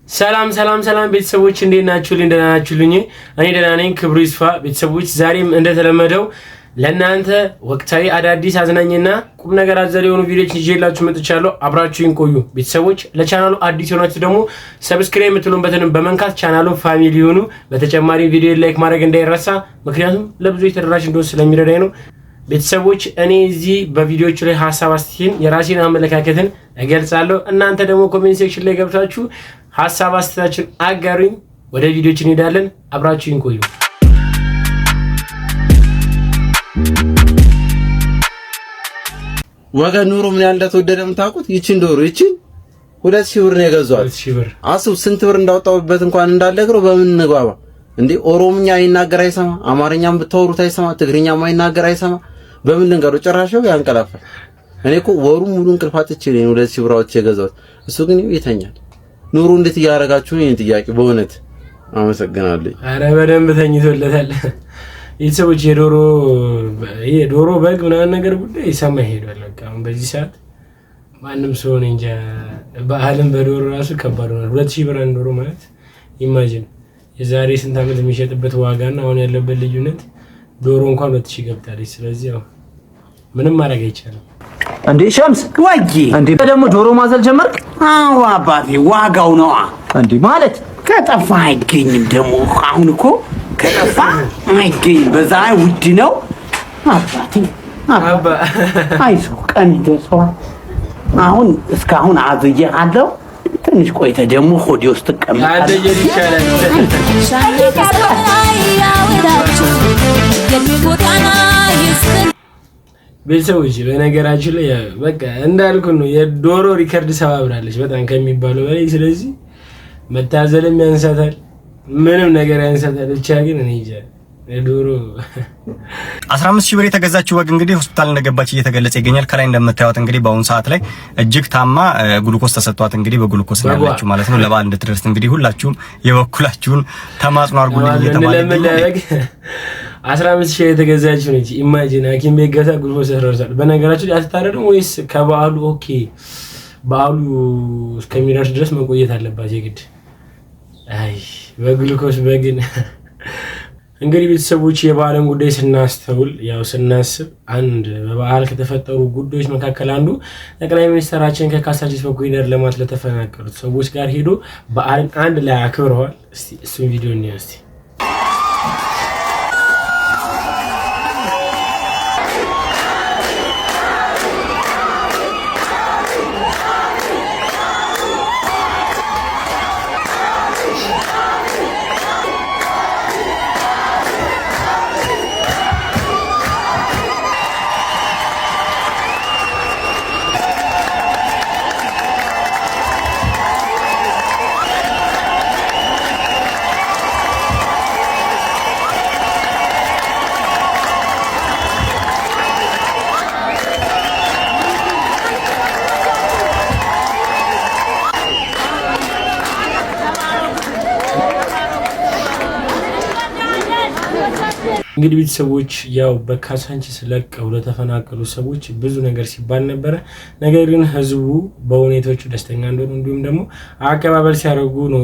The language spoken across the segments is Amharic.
ሰላም ቤተሰቦች እንዴት ናችሁልኝ? ደህና ናችሁልኝ? እኔ ደህና ነኝ። ክብሩ ይስፋ። ቤተሰቦች ዛሬም እንደተለመደው ለእናንተ ወቅታዊ አዳዲስ አዝናኝና ቁም ነገር አዘል የሆኑ ቪዲዮዎች ይዤላችሁ መጥቻለሁ። አብራችሁን ቆዩ። ቤተሰቦች ለቻናሉ አዲስ ሆናችሁ ደግሞ ሰብስክራይብ የምትሉን በተንም በመንካት ቻናሉ ፋሚሊ ሆኑ። በተጨማሪ ቪዲዮ ላይክ ማድረግ እንዳይረሳ፣ ምክንያቱም ለብዙዎች ተደራሽ እንዲሆን ስለሚረዳኝ ነው። ቤተሰቦች እኔ እዚህ በቪዲዮቹ ላይ ሐሳብ አስተያየትን የራሴን አመለካከትን እገልጻለሁ። እናንተ ደግሞ ኮሜንት ሴክሽን ላይ ገብታችሁ ሐሳብ አስተያየታችሁን አጋሩኝ። ወደ ቪዲዮቹ እንሄዳለን። አብራችሁን ቆዩ። ዋጋ ኑሮ ምን ያህል እንደተወደደ የምታውቁት? ይቺን ዶሮ ይቺን 2000 ብር ነው የገዛኋት። 2000 ብር አስቡ፣ ስንት ብር እንዳወጣሁበት እንኳን እንዳልነግረው። በምን እንግባባ እንዴ? ኦሮምኛ ይናገር አይሰማ፣ አማርኛም ብታወሩት አይሰማ፣ ትግርኛም አይናገር አይሰማ። በምን ልንገረው? ጭራሽው ያንቀላፋል። እኔ እኮ ወሩን ሙሉ እንቅልፋት እቺ ነው 2000 ብራዎች የገዛሁት። እሱ ግን ይተኛል። ኑሮ እንዴት እያደረጋችሁ ነው? ጥያቄ በእውነት አመሰግናለሁ። አረ በደንብ ተኝቶለታል። ቤተሰቦች የዶሮ በግ ምናምን ነገር ጉዳይ ይሰማ ይሄዳል። በቃ በዚህ ሰዓት ማንም ሰው ነው እንጂ በዓለም በዶሮ ራሱ ከባድ ነው። 2000 ብር አንድ ዶሮ ማለት ኢማጂን የዛሬ ስንት ዓመት የሚሸጥበት ዋጋና አሁን ያለበት ልዩነት። ዶሮ እንኳን 2000 ገብታለች። ስለዚህ ያው ምንም ማድረግ አይቻልም። እንዴ ሸምስ ወጂ እንዴ ደግሞ ዶሮ ማዘል ጀመርክ? አዎ አባቴ ዋጋው ነው እንዴ ማለት ከጠፋ አይገኝም። ደግሞ አሁን እኮ ከጠፋ አይገኝም። በዛ ውድ ነው አባቴ። አባ አይዞህ ቀን ይደርሰዋል። አሁን እስካሁን አዝዬሃለሁ። ትንሽ ቆይተህ ደግሞ ሆዴ ውስጥ ተቀምጣለህ። ቤተሰቦች በነገራችን ላይ በቃ እንዳልኩ ነው የዶሮ ሪከርድ ሰባብራለች በጣም ከሚባለው በላይ። ስለዚህ መታዘልም ያንሳታል፣ ምንም ነገር ያንሳታል። ብቻ ግን እኔ እንጃ የዶሮ 15000 ብር የተገዛችው ወግ እንግዲህ ሆስፒታል እንደገባች እየተገለጸ ይገኛል። ከላይ እንደምታዩት እንግዲህ በአሁኑ ሰዓት ላይ እጅግ ታማ ግሉኮስ ተሰጥቷት እንግዲህ በግሉኮስ ነው ያለችው ማለት ነው። ለበዓል እንድትደርስ እንግዲህ ሁላችሁም የበኩላችሁን ተማጽኖ አድርጉልኝ እየተባለ 15000 የተገዛችው ነች። ኢማጂን ሐኪም ቤት ገዛ ግሉኮስ ተሰራርቷል። በነገራችን አትታረድም ወይስ ከበዓሉ ኦኬ በዓሉ እስከሚደርስ ድረስ መቆየት አለባት የግድ? አይ በግሉኮስ በግን እንግዲህ ቤተሰቦች የበዓልን ጉዳይ ስናስተውል ያው ስናስብ አንድ በበዓል ከተፈጠሩ ጉዳዮች መካከል አንዱ ጠቅላይ ሚኒስትራችን ከካሳንቺስ በኮሪደር ልማት ለተፈናቀሉት ሰዎች ጋር ሄዶ በዓልን አንድ ላይ አክብረዋል። እስቲ እሱን ቪዲዮ እንየው እስቲ። እንግዲህ ቤተሰቦች ያው በካሳንቺስ ለቀው ለተፈናቀሉ ሰዎች ብዙ ነገር ሲባል ነበረ። ነገር ግን ህዝቡ በሁኔታዎቹ ደስተኛ እንደሆነ እንዲሁም ደግሞ አቀባበል ሲያደርጉ ነው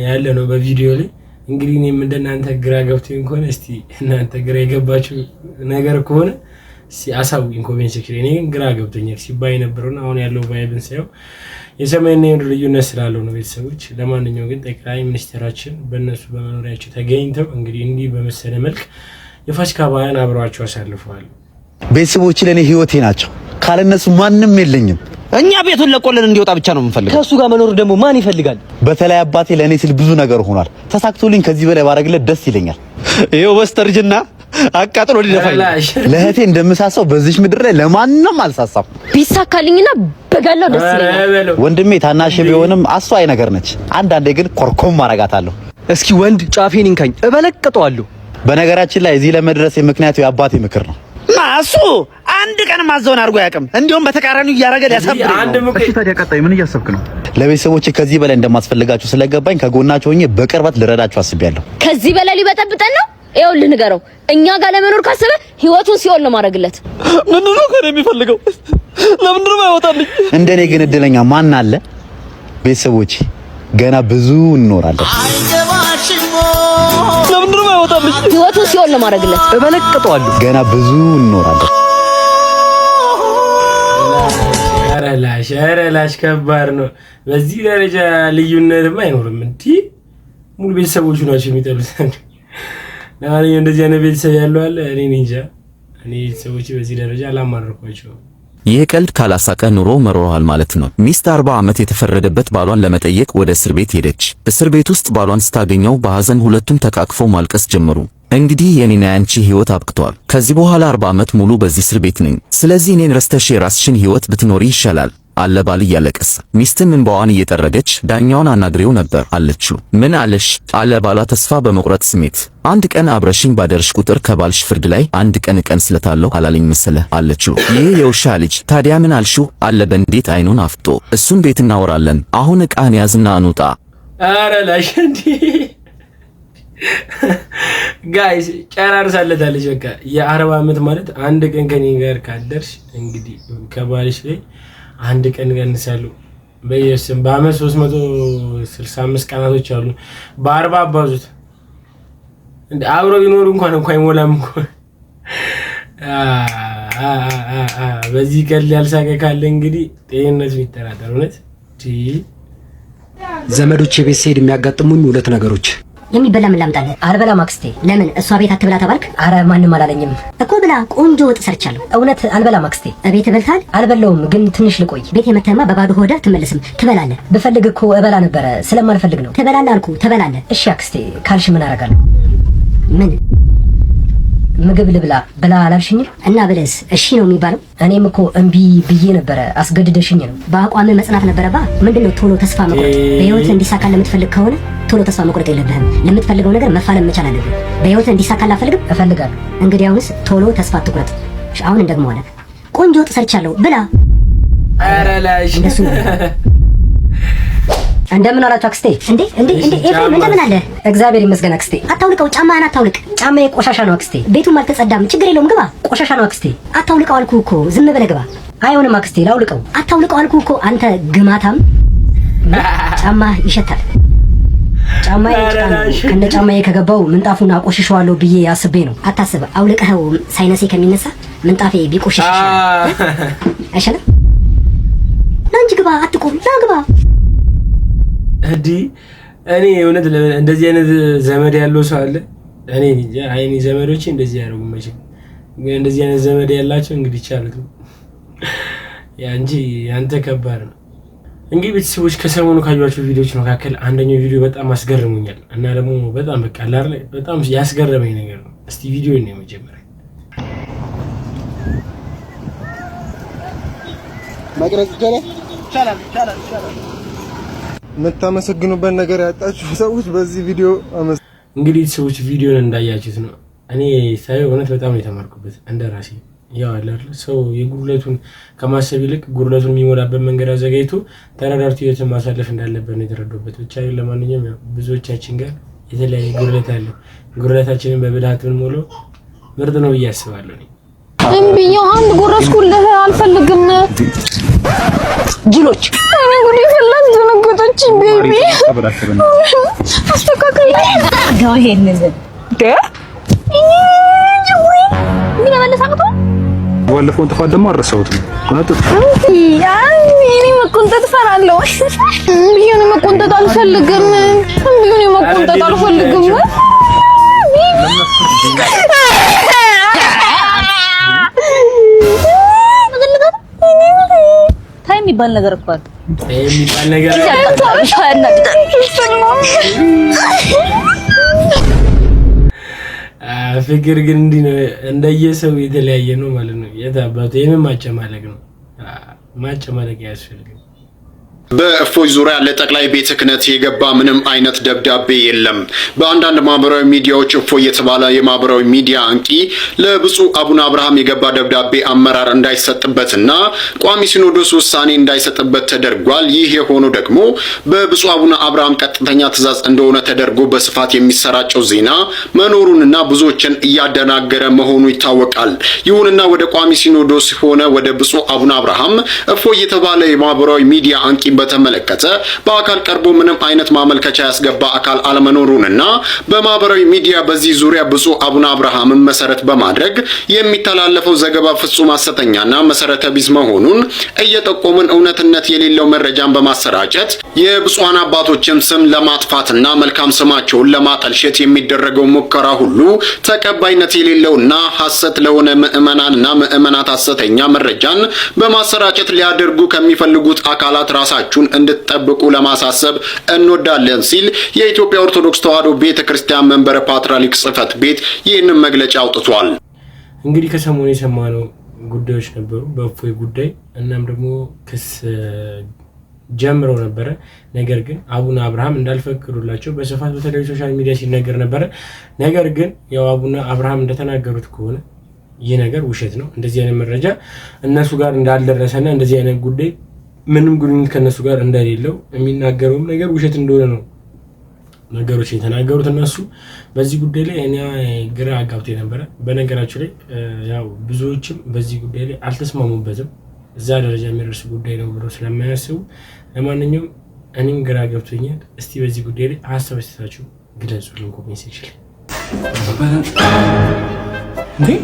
ያለ ነው በቪዲዮ ላይ። እንግዲህ እኔም እንደናንተ ግራ ገብቶኝ ከሆነ እስቲ እናንተ ግራ የገባችሁ ነገር ከሆነ አሳውቁኝ ኮሜንት ሴክሽን። እኔ ግን ግራ ገብቶኛል ሲባል የነበረውና አሁን ያለው ቫይብን ሳይው የሰማይና የምድር ልዩነት ስላለው ነው ቤተሰቦች። ለማንኛውም ግን ጠቅላይ ሚኒስትራችን በእነሱ በመኖሪያቸው ተገኝተው እንግዲህ እንዲህ በመሰለ መልክ የፋሲካ በዓልን አብረዋቸው አሳልፈዋል። ቤተሰቦች ለኔ ህይወቴ ናቸው። ካለነሱ ማንም የለኝም። እኛ ቤቱን ለቆለን እንዲወጣ ብቻ ነው የምንፈልገው። ከሱ ጋር መኖር ደግሞ ማን ይፈልጋል? በተለይ አባቴ ለኔ ሲል ብዙ ነገር ሆኗል። ተሳክቶልኝ ከዚህ በላይ ባረግለት ደስ ይለኛል። ይሄው በስተርጅና አቃጥሎ ሊደፋኝ ለእህቴ እንደምሳሳው በዚህ ምድር ላይ ለማንም አልሳሳም። ቢሳካልኝና በጋላው ደስ ይለኛል። ወንድሜ ታናሽ ቢሆንም አስተዋይ ነገር ነች። አንዳንዴ ግን ኮርኮም ማረጋታለሁ። እስኪ ወንድ ጫፌን እንካኝ እበለቅጠዋለሁ። በነገራችን ላይ እዚህ ለመድረስ ምክንያቱ የአባቴ ምክር ነው። ማሱ አንድ ቀን ማዘውን አድርጎ ያቅም እንዲሁም በተቃራኒው እያረገ ያሳብረኝ ነው። እሺ ታዲያ ቀጣይ ምን እያሰብክ ነው? ለቤተሰቦቼ ከዚህ በላይ እንደማስፈልጋችሁ ስለገባኝ ከጎናቸው ሆኜ በቅርበት ልረዳችሁ አስቤያለሁ። ከዚህ በላይ ሊበጠብጠን ነው? ይኸውልህ ንገረው፣ እኛ ጋር ለመኖር ካሰበ ህይወቱን ሲኦል ነው ማድረግለት። ምን ነው ከኔ የሚፈልገው? ለምን ነው አይወጣልኝ? እንደኔ ግን እድለኛ ማን አለ? ቤተሰቦቼ ገና ብዙ እንኖራለን። ለምንድን ነው አይወጣልኝ? ህይወቱን ሲኦል ነው ማድረግለት። እበለቅጠዋለሁ። ገና ብዙ እንኖራለን። ሸረላሽ ከባድ ነው። በዚህ ደረጃ ልዩነትም አይኖርም። እንዴ ሙሉ ቤተሰቦቹ ናቸው የሚጠብሰን። ለማንኛውም እንደዚህ አይነት ቤተሰብ ያለው አለ? እኔ እንጃ። እኔ ቤተሰቦቼ በዚህ ደረጃ አላማረኳቸውም። ይህ ቀልድ ካላሳቀ ኑሮ መሮሃል ማለት ነው። ሚስት 40 ዓመት የተፈረደበት ባሏን ለመጠየቅ ወደ እስር ቤት ሄደች። እስር ቤት ውስጥ ባሏን ስታገኘው በሐዘን ሁለቱም ተቃቅፈው ማልቀስ ጀመሩ። እንግዲህ የኔና ያንቺ ህይወት አብቅቷል። ከዚህ በኋላ 40 ዓመት ሙሉ በዚህ እስር ቤት ነኝ። ስለዚህ እኔን ረስተሽ የራስሽን ህይወት ብትኖሪ ይሻላል አለ ባል እያለቀሰ። ሚስትም እንባዋን እየጠረገች ዳኛውን አናግሬው ነበር አለችው። ምን አለሽ አለ ባሏ ተስፋ በመቁረጥ ስሜት። አንድ ቀን አብረሽኝ ባደርሽ ቁጥር ከባልሽ ፍርድ ላይ አንድ ቀን ስለታለሁ አላለኝ መሰለ አለችው። ይህ የውሻ ልጅ ታዲያ ምን አልሽው አለ በንዴት አይኑን አፍጦ። እሱን ቤት እናወራለን፣ አሁን ዕቃህን ያዝና እንውጣ። አረ ላሽ እንዴ ጋይስ ጨራርሳለታለች። በቃ የ40 ዓመት ማለት አንድ ቀን ከኔ ጋር ካደርሽ እንግዲህ ከባልሽ ላይ አንድ ቀን ቀንሳለሁ። በየስም በአመት 365 ቀናቶች አሉ። በ40 አባዙት እንዴ አብረው ቢኖሩ እንኳን አይሞላም እኮ። በዚህ ቀን ያልሳቀ ካለ እንግዲህ ጤንነቱ ይጠራጠር። እውነት ዘመዶቼ ቤት ስሄድ የሚያጋጥሙኝ ሁለት ነገሮች። የሚበላ ምን ላምጣልህ? አልበላም አክስቴ። ለምን? እሷ ቤት አትብላ ተባልክ? አረ ማንም አላለኝም እኮ ብላ። ቆንጆ ወጥ ሰርቻለሁ። እውነት አልበላም አክስቴ። ቤት በልታል? አልበላውም፣ ግን ትንሽ ልቆይ። ቤት የመተማ በባዶ ሆደ ትመለስም ትበላለህ። ብፈልግ እኮ እበላ ነበረ፣ ስለማልፈልግ ነው። ትበላለህ አልኩ፣ ትበላለህ። እሺ አክስቴ ካልሽ ምን አደርጋለሁ? ምን ምግብ ልብላ ብላ አላልሽኝም? እና ብለስ እሺ ነው የሚባለው? እኔም እኮ እምቢ ብዬ ነበረ፣ አስገድደሽኝ ነው። በአቋም መጽናት ነበረባ። ምንድነው ቶሎ ተስፋ መቁረጥ? በህይወት እንዲሳካ ለምትፈልግ ከሆነ ቶሎ ተስፋ መቁረጥ የለብህም። ለምትፈልገው ነገር መፋለም መቻል አለብህ። በህይወት እንዲሳካ አልፈልግም? እፈልጋለሁ። እንግዲያውስ ቶሎ ተስፋ አትቁረጥ። አሁን እንደግመዋለን። ቆንጆ ወጥ ሰርቻለሁ ብላ። ኧረ ላሽ እንደሱ እንደምን አላችሁ አክስቴ? እንዴ ኤፍሬም እንደምን አለ? እግዚአብሔር ይመስገን አክስቴ። አታውልቀው፣ ጫማህን አታውልቅ። ጫማዬ ቆሻሻ ነው አክስቴ። ቤቱም አልተጸዳም፣ ችግር የለውም ግባ። ቆሻሻ ነው አክስቴ። አታውልቀው አልኩህ እኮ፣ ዝም ብለህ ግባ። አይሆንም አክስቴ፣ ላውልቀው። አታውልቀው አልኩህ እኮ አንተ ግማታም። ጫማህ ይሸታል። ጫማዬ ከነ ጫማዬ ከገባው ምንጣፉን አቆሽሸዋለሁ ብዬ አስቤ ነው። አታስብ፣ አውልቀኸው ሳይነሴ ከሚነሳ ምንጣፌ ቢቆሽሽ አይሻልም? ና እንጂ ግባ፣ አትቆም፣ ና ግባ። እዲ እኔ እውነት እንደዚህ አይነት ዘመድ ያለው ሰው አለ? እኔ እንጃ። አይኔ ዘመዶቼ እንደዚህ ያደርጉ መቼም። ግን እንደዚህ አይነት ዘመድ ያላቸው እንግዲህ ይቻላል ያ እንጂ ያንተ ከባድ ነው። እንግዲህ ቤተሰቦች ከሰሞኑ ካዩዋቸው ቪዲዮዎች መካከል አንደኛው ቪዲዮ በጣም አስገርሙኛል እና ደግሞ በጣም በቃ አላር ላይ በጣም ያስገረመኝ ነገር ነው። እስቲ ቪዲዮ ነው መጀመሪያ ማቅረጽ ይቻላል። የምታመሰግኑበት ነገር ያጣችሁ ሰዎች በዚህ ቪዲዮ እንግዲህ ሰዎች ቪዲዮን እንዳያችሁት ነው። እኔ ሳይሆን እውነት በጣም ነው የተማርኩበት እንደራሴ። ያው አይደል ሰው የጉድለቱን ከማሰብ ይልቅ ጉድለቱን የሚሞላበት መንገድ አዘጋጅቶ ተረዳርቶ ህይወትን ማሳለፍ እንዳለበት ነው የተረዳሁበት። ብቻ ለማንኛውም ያው ብዙዎቻችን ጋር የተለያየ ጉድለት አለ። ጉድለታችንን በብልሃት ብንሞላው ምርጥ ነው ብዬ አስባለሁ። እምቢኛው አንድ ጎረስኩልህ አልፈልግም። ጅሎች እኔ ጉድ ይፈላል። ደነገጠች ቤቢ አስተካክል ነው ይሄንን ምን አመለሳቀው ባለፈውን ጥፋት ደግሞ አረሳሁትም። እኔ መቆንጠጥ እፈራለሁ። እምቢኝ መቆንጠጥ አልፈልግም። እምቢኝ መቆንጠጥ አልፈልግም። ታይ የሚባል ነገር እኮ አለ። የሚባል ነገር ፍቅር ግን እንዲህ ነው። እንደየሰው የተለያየ ነው ማለት ነው። የታባቱ የምን ማጨማለቅ ነው? ማጨማለቅ ያስፈልጋል። በእፎይ ዙሪያ ለጠቅላይ ቤተ ክህነት የገባ ምንም አይነት ደብዳቤ የለም። በአንዳንድ ማህበራዊ ሚዲያዎች እፎይ የተባለ የማህበራዊ ሚዲያ አንቂ ለብፁዕ አቡነ አብርሃም የገባ ደብዳቤ አመራር እንዳይሰጥበትና ቋሚ ሲኖዶስ ውሳኔ እንዳይሰጥበት ተደርጓል። ይህ የሆነው ደግሞ በብፁዕ አቡነ አብርሃም ቀጥተኛ ትእዛዝ እንደሆነ ተደርጎ በስፋት የሚሰራጨው ዜና መኖሩንና ብዙዎችን እያደናገረ መሆኑ ይታወቃል። ይሁንና ወደ ቋሚ ሲኖዶስ ሆነ ወደ ብፁዕ አቡነ አብርሃም እፎይ የተባለ የማህበራዊ ሚዲያ አንቂ በተመለከተ በአካል ቀርቦ ምንም አይነት ማመልከቻ ያስገባ አካል አለመኖሩንና በማህበራዊ ሚዲያ በዚህ ዙሪያ ብፁዕ አቡነ አብርሃምን መሰረት በማድረግ የሚተላለፈው ዘገባ ፍጹም ሐሰተኛና መሰረተ ቢስ መሆኑን እየጠቆምን እውነትነት የሌለው መረጃን በማሰራጨት የብፁዓን አባቶችን ስም ለማጥፋትና መልካም ስማቸውን ለማጠልሸት የሚደረገው ሙከራ ሁሉ ተቀባይነት የሌለውና ሐሰት ለሆነ ምዕመናንና ምዕመናት ሐሰተኛ መረጃን በማሰራጨት ሊያደርጉ ከሚፈልጉት አካላት ራሳችሁን እንድትጠብቁ ለማሳሰብ እንወዳለን ሲል የኢትዮጵያ ኦርቶዶክስ ተዋሕዶ ቤተክርስቲያን መንበረ ፓትርያርክ ጽሕፈት ቤት ይህንን መግለጫ አውጥቷል። እንግዲህ ከሰሞኑ የሰማነው ጉዳዮች ነበሩ በእፎይ ጉዳይ እናም ደግሞ ክስ ጀምረው ነበረ። ነገር ግን አቡነ አብርሃም እንዳልፈቀዱላቸው በስፋት በተለያዩ ሶሻል ሚዲያ ሲነገር ነበረ። ነገር ግን ያው አቡነ አብርሃም እንደተናገሩት ከሆነ ይህ ነገር ውሸት ነው። እንደዚህ አይነት መረጃ እነሱ ጋር እንዳልደረሰና እንደዚህ አይነት ጉዳይ ምንም ግንኙነት ከነሱ ጋር እንደሌለው የሚናገረውም ነገር ውሸት እንደሆነ ነው ነገሮች የተናገሩት እነሱ። በዚህ ጉዳይ ላይ እኔ ግራ አጋብቶ ነበረ። በነገራችሁ ላይ ያው ብዙዎችም በዚህ ጉዳይ ላይ አልተስማሙበትም። እዛ ደረጃ የሚደርስ ጉዳይ ነው ብሎ ስለማያስቡ ለማንኛውም እኔም ግራ ገብቶኛል። እስቲ በዚህ ጉዳይ ላይ ሀሳብ አስተያየታችሁ ግለጹልን ኮሜንት ሴክሽን ላይ።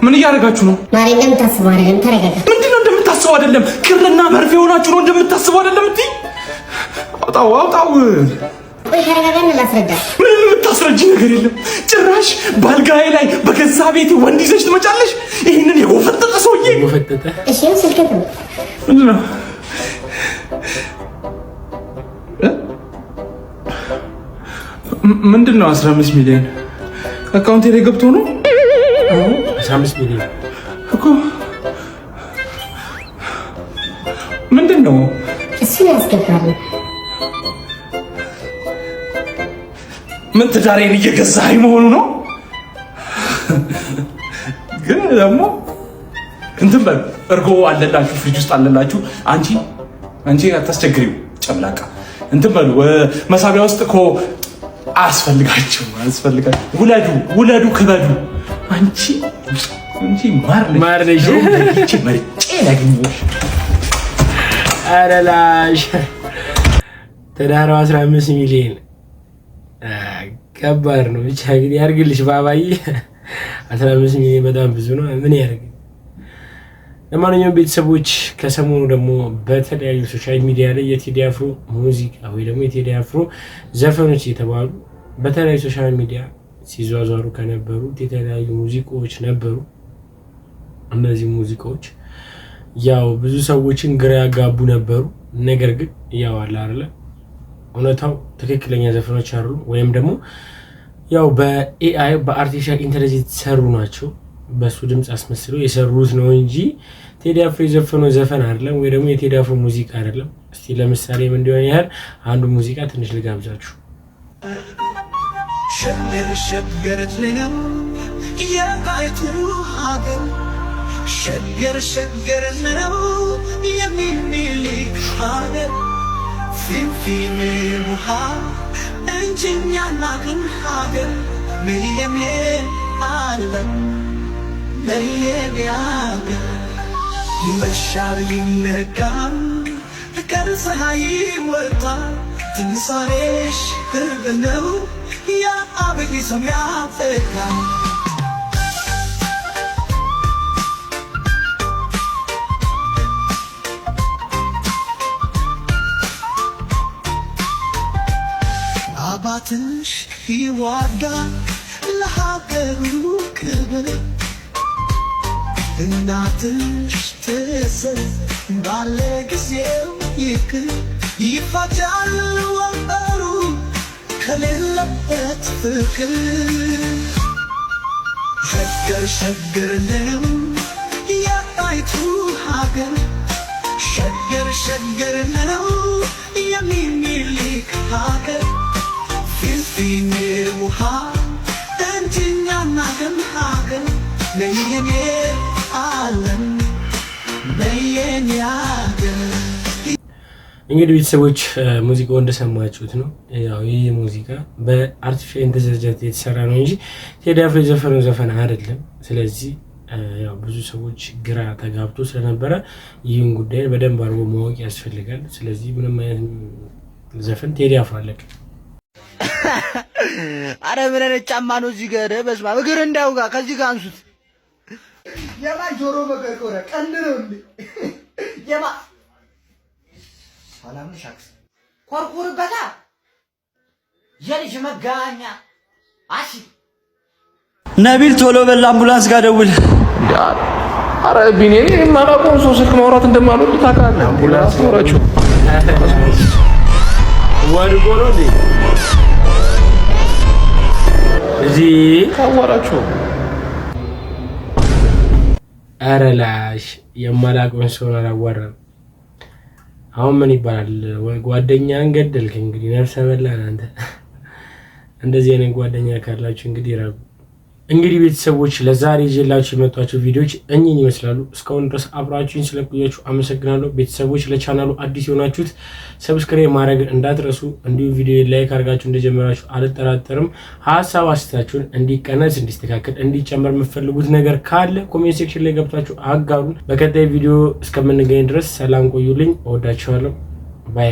ምን እያደረጋችሁ ነው? ማሪ እንደምታስበው አይደለም። ተረጋጋ። ምንድነው እንደምታስበው አይደለም? ክርና መርፌ ሆናችሁ ነው እንደምታስበው አይደለም። አውጣው አውጣው። ቆይ ተረጋጋና ላስረዳ። ምንም የምታስረጂ ነገር የለም። ጭራሽ ባልጋዬ ላይ በገዛ ቤት ወንድ ይዘሽ ትመጫለሽ። ይሄንን የወፈጠጠ ሰውዬ ወፈጠጠ። እሺ ስልክ ነው። ምንድነው? ምንድነው? 15 ሚሊዮን አካውንቴ ላይ ገብቶ ነው። 15 ሚሊዮን እኮ ምንድነው? እሱ ያስገባል። ምን ትዳሬን እየገዛኸኝ መሆኑ ነው? ግን ደግሞ እንትን በል እርጎ አለላችሁ፣ ፍሪጅ ውስጥ አለላችሁ። አንቺ አታስቸግሪው ጨምላቃ። እንትን በሉ መሳቢያ ውስጥ እኮ አያስፈልጋችሁ። ውለዱ ክበዱ። አንቺ ማር ነሽ መርጬ ያገኘሁሽ። ኧረ ላሽ ትዳሯ 15 ሚሊዮን ከባድ ነው። ብቻ ግን ያርግልሽ ባባዬ። 15 ሚሊዮን በጣም ብዙ ነው። ምን ያርግ። ለማንኛውም ቤተሰቦች ከሰሞኑ ደግሞ በተለያዩ ሶሻል ሚዲያ ላይ የቴዲ አፍሮ ሙዚቃ ወይ ደግሞ የቴዲ አፍሮ ዘፈኖች የተባሉ በተለያዩ ሶሻል ሚዲያ ሲዟዟሩ ከነበሩት የተለያዩ ሙዚቃዎች ነበሩ። እነዚህ ሙዚቃዎች ያው ብዙ ሰዎችን ግራ ያጋቡ ነበሩ። ነገር ግን ያው አለ አይደለ እውነታው ትክክለኛ ዘፈኖች አሉ ወይም ደግሞ ያው በኤአይ በአርቲፊሻል ኢንተለጀንስ የተሰሩ ናቸው። በሱ ድምጽ አስመስለው የሰሩት ነው እንጂ ቴዲ አፍሮ የዘፈነው ዘፈን አይደለም ወይ ደግሞ የቴዲ አፍሮ ሙዚቃ አይደለም። እስቲ ለምሳሌ ምን እንደሆነ ያህል አንዱ ሙዚቃ ትንሽ ልጋብዛችሁ። ሸገር ነው የሚኒሊክ ሀገር ፊንፊኔ ውሃ እንጂኛና ግን ሀገር ምንም አለም ለየኔ ሀገር ይመሻል ይነጋል ቀን ፀሐይ ይወጣል ትንሳኤሽ ቅርብ ነው ያ አብይ ሰው ያፈካል አባትሽ ይዋጋል ለሀገሩ ክብር እናትሽ ትሰር ባለ ጊዜው ይቅር ይፋጃል ወንበሩ ከሌለበት ፍቅር ሸገር ነው የጣይቱ ሀገር ሸገር ነው የሚኒሊክ ሀገር ፊንፊኔ ውሃ እንጂኛና ግን ሀገር ለየኔ ዓለም ለየኔ ሀገር። እንግዲህ ቤተሰቦች ሙዚቃው እንደሰማችሁት ነው። ያው ይህ ሙዚቃ በአርቲፊሻል ኢንተለጀንስ የተሰራ ነው እንጂ ቴዲ አፍሮ የዘፈነው ዘፈን አይደለም። ስለዚህ ያው ብዙ ሰዎች ግራ ተጋብቶ ስለነበረ ይህን ጉዳይ በደንብ አድርጎ ማወቅ ያስፈልጋል። ስለዚህ ምንም አይነት ዘፈን ቴዲ አፍሮ አለቀ። አረ ምን አይነት ጫማ ነው እዚህ ጋር? በስመ አብ እግር እንዳውጋ ከዚህ ጋር አንሱት። የማ ጆሮ መገርቆረ ቀንድ ነው እንዴ? የማ ሰላም ሻክስ ኮርኩርበታ የልጅ መጋኛ አሺ ነቢል ቶሎ በል አምቡላንስ ጋር ደውል። አረ ቢኔ ማራቆን ሰው ስልክ ማውራት እንደማልወድ ታውቃለህ። አምቡላንስ ወራችሁ ወድቆ ነው እንዴ? እዚህ ታወራችሁ። አረ ላሽ የማላውቀውን ሰው አላዋራም። አሁን ምን ይባላል? ጓደኛን ገደልክ እንግዲህ ነፍሰ በላን አንተ። እንደዚህ አይነት ጓደኛ ካላችሁ እንግዲህ ራቁ። እንግዲህ ቤተሰቦች ለዛሬ ይዤላችሁ የመጣችሁ ቪዲዮዎች እኚህን ይመስላሉ። እስካሁን ድረስ አብራችሁኝ ስለቆያችሁ አመሰግናለሁ። ቤተሰቦች ለቻናሉ አዲስ የሆናችሁት ሰብስክራይብ ማድረግ እንዳትረሱ፣ እንዲሁ ቪዲዮ ላይክ አድርጋችሁ እንደጀመራችሁ አልጠራጠርም። ሀሳብ አስተያየታችሁን እንዲቀነስ፣ እንዲስተካከል፣ እንዲጨመር የምትፈልጉት ነገር ካለ ኮሜንት ሴክሽን ላይ ገብታችሁ አጋሩን። በቀጣይ ቪዲዮ እስከምንገኝ ድረስ ሰላም ቆዩልኝ። እወዳችኋለሁ። ባይ